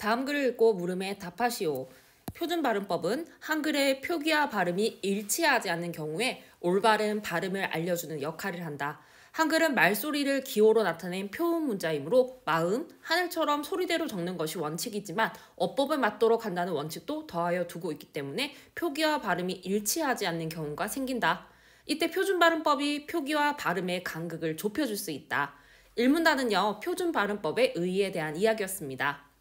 다음 글을 읽고 물음에 답하시오. 표준 발음법은 한글의 표기와 발음이 일치하지 않는 경우에 올바른 발음을 알려주는 역할을 한다. 한글은 말소리를 기호로 나타낸 표음 문자이므로 마음, 하늘처럼 소리대로 적는 것이 원칙이지만 어법을 맞도록 한다는 원칙도 더하여 두고 있기 때문에 표기와 발음이 일치하지 않는 경우가 생긴다. 이때 표준 발음법이 표기와 발음의 간극을 좁혀줄 수 있다. 1문단은요, 표준 발음법의 의의에 대한 이야기였습니다.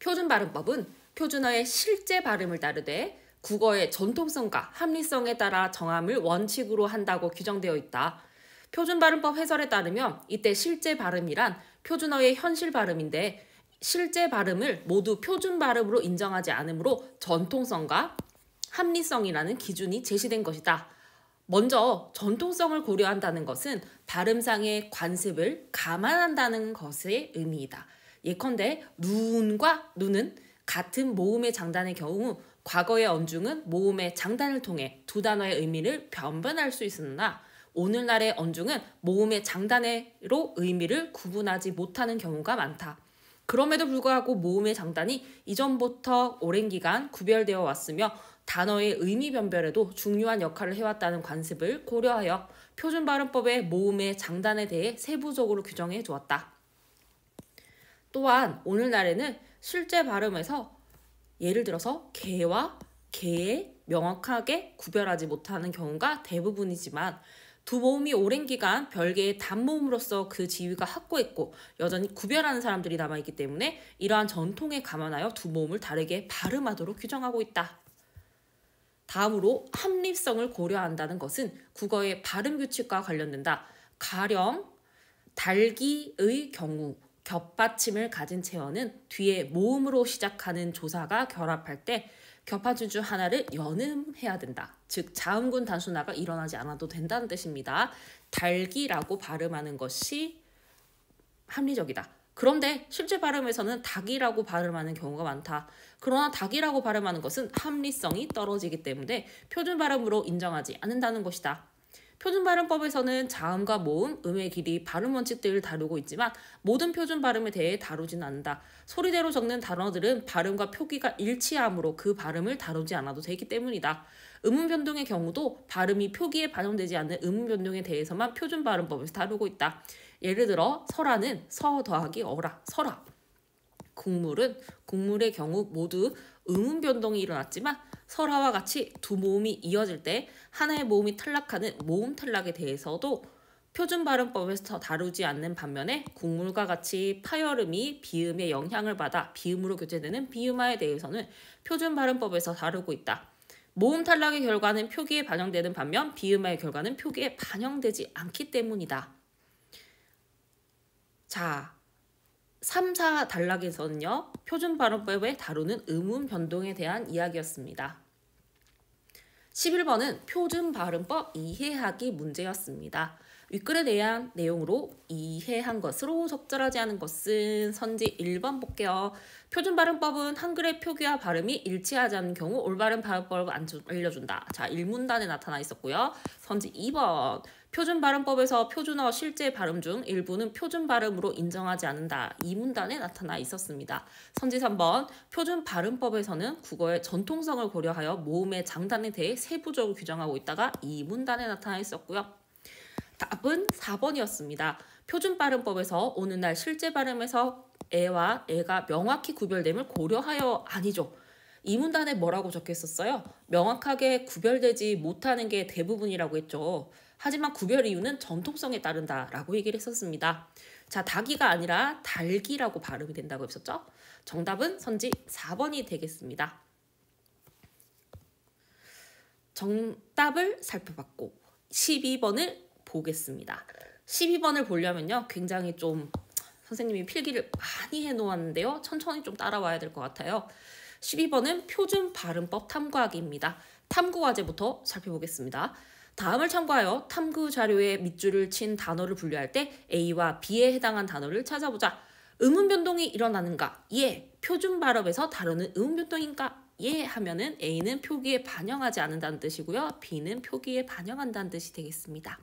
표준 발음법은 표준어의 실제 발음을 따르되 국어의 전통성과 합리성에 따라 정함을 원칙으로 한다고 규정되어 있다. 표준 발음법 해설에 따르면 이때 실제 발음이란 표준어의 현실 발음인데 실제 발음을 모두 표준 발음으로 인정하지 않으므로 전통성과 합리성이라는 기준이 제시된 것이다. 먼저 전통성을 고려한다는 것은 발음상의 관습을 감안한다는 것의 의미이다. 예컨대 눈과 눈은 같은 모음의 장단의 경우 과거의 언중은 모음의 장단을 통해 두 단어의 의미를 변변할 수 있으나 오늘날의 언중은 모음의 장단으로 의미를 구분하지 못하는 경우가 많다. 그럼에도 불구하고 모음의 장단이 이전부터 오랜 기간 구별되어 왔으며 단어의 의미 변별에도 중요한 역할을 해왔다는 관습을 고려하여 표준 발음법의 모음의 장단에 대해 세부적으로 규정해 주었다. 또한 오늘날에는 실제 발음에서 예를 들어서 개와 개에 명확하게 구별하지 못하는 경우가 대부분이지만 두 모음이 오랜 기간 별개의 단모음으로서 그 지위가 확고했고 여전히 구별하는 사람들이 남아있기 때문에 이러한 전통에 감안하여 두 모음을 다르게 발음하도록 규정하고 있다. 다음으로 합리성을 고려한다는 것은 국어의 발음 규칙과 관련된다. 가령 달기의 경우 겹받침을 가진 체어는 뒤에 모음으로 시작하는 조사가 결합할 때 겹받침 중 하나를 연음해야 된다. 즉 자음군 단순화가 일어나지 않아도 된다는 뜻입니다. 달기라고 발음하는 것이 합리적이다. 그런데 실제 발음에서는 닭이라고 발음하는 경우가 많다. 그러나 닭이라고 발음하는 것은 합리성이 떨어지기 때문에 표준 발음으로 인정하지 않는다는 것이다. 표준 발음법에서는 자음과 모음, 음의 길이, 발음 원칙들을 다루고 있지만 모든 표준 발음에 대해 다루지는 않는다. 소리대로 적는 단어들은 발음과 표기가 일치하므로 그 발음을 다루지 않아도 되기 때문이다. 음운 변동의 경우도 발음이 표기에 반영되지 않는 음운 변동에 대해서만 표준 발음법에서 다루고 있다. 예를 들어 설아는 서 더하기 어라, 설아. 국물의 경우 모두 음운 변동이 일어났지만 설화와 같이 두 모음이 이어질 때 하나의 모음이 탈락하는 모음 탈락에 대해서도 표준 발음법에서 다루지 않는 반면에 국물과 같이 파열음이 비음의 영향을 받아 비음으로 교체되는 비음화에 대해서는 표준 발음법에서 다루고 있다. 모음 탈락의 결과는 표기에 반영되는 반면 비음화의 결과는 표기에 반영되지 않기 때문이다. 자, 3, 4 단락에서는요. 표준 발음법에 다루는 음운 변동에 대한 이야기였습니다. 11번은 표준 발음법 이해하기 문제였습니다. 윗글에 대한 내용으로 이해한 것으로 적절하지 않은 것은 선지 1번 볼게요. 표준 발음법은 한글의 표기와 발음이 일치하지 않는 경우 올바른 발음법을 알려준다. 자, 1문단에 나타나 있었고요. 선지 2번. 표준 발음법에서 표준어 실제 발음 중 일부는 표준 발음으로 인정하지 않는다. 2문단에 나타나 있었습니다. 선지 3번. 표준 발음법에서는 국어의 전통성을 고려하여 모음의 장단에 대해 세부적으로 규정하고 있다가 2문단에 나타나 있었고요. 답은 4번이었습니다. 표준 발음법에서 오늘날 실제 발음에서 애와 애가 명확히 구별됨을 고려하여 아니죠. 이 문단에 뭐라고 적혀 있었어요? 명확하게 구별되지 못하는 게 대부분이라고 했죠. 하지만 구별 이유는 전통성에 따른다라고 얘기를 했었습니다. 자, 닭이가 아니라 달기라고 발음이 된다고 했었죠. 정답은 선지 4번이 되겠습니다. 정답을 살펴봤고 12번을 보겠습니다. 12번을 보려면요. 굉장히 좀 선생님이 필기를 많이 해놓았는데요. 천천히 좀 따라와야 될 것 같아요. 12번은 표준 발음법 탐구하기입니다. 탐구 과제부터 살펴보겠습니다. 다음을 참고하여 탐구 자료에 밑줄을 친 단어를 분류할 때 A와 B에 해당한 단어를 찾아보자. 음운 변동이 일어나는가? 예. 표준 발음에서 다루는 음운 변동인가? 예 하면은 A는 표기에 반영하지 않는다는 뜻이고요. B는 표기에 반영한다는 뜻이 되겠습니다.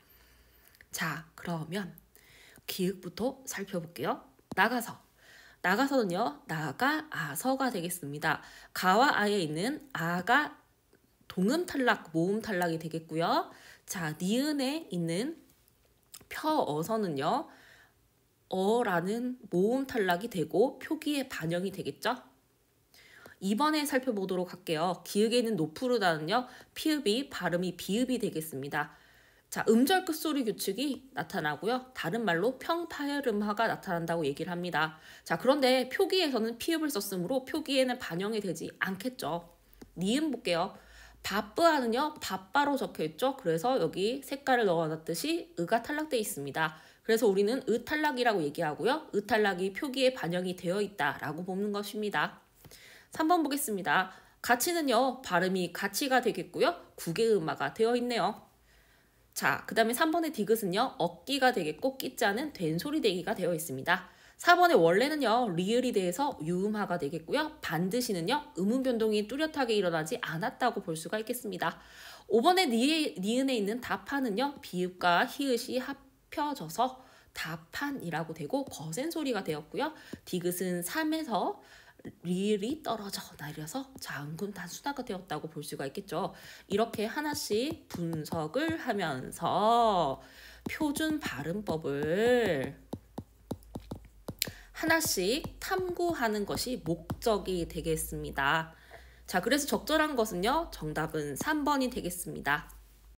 자, 그러면 기읍부터 살펴볼게요. 나가서 나가서는요, 나가, 아서가 되겠습니다. 가와 아에 있는 아가 동음 탈락, 모음 탈락이 되겠고요. 자, 니은에 있는 펴어서는요, 어라는 모음 탈락이 되고 표기에 반영이 되겠죠? 이번에 살펴보도록 할게요. 기역에 있는 노프르다는요, 피읍이 발음이 비읍이 되겠습니다. 자, 음절 끝소리 규칙이 나타나고요. 다른 말로 평파열음화가 나타난다고 얘기를 합니다. 자, 그런데 표기에서는 피읍을 썼으므로 표기에는 반영이 되지 않겠죠. 니은 볼게요. 바쁘하는요, 바빠로 적혀 있죠. 그래서 여기 색깔을 넣어놨듯이 의가 탈락되어 있습니다. 그래서 우리는 의 탈락이라고 얘기하고요. 의 탈락이 표기에 반영이 되어 있다라고 보는 것입니다. 3번 보겠습니다. 가치는요, 발음이 가치가 되겠고요. 국외음화가 되어 있네요. 자, 그 다음에 3번의 디귿은요, 억기가 되겠고 끼자는 된소리되기가 되어 있습니다. 4번의 원래는요, 리을이 돼서 유음화가 되겠고요. 반드시는요, 음운 변동이 뚜렷하게 일어나지 않았다고 볼 수가 있겠습니다. 5번의 니은에 있는 다판은요, 비읍과 히읗이 합혀져서 다판이라고 되고 거센 소리가 되었고요. 디귿은 3에서 리을이 떨어져 내려서 자음군 단순화가 되었다고 볼 수가 있겠죠. 이렇게 하나씩 분석을 하면서 표준 발음법을 하나씩 탐구하는 것이 목적이 되겠습니다. 자, 그래서 적절한 것은요, 정답은 3번이 되겠습니다.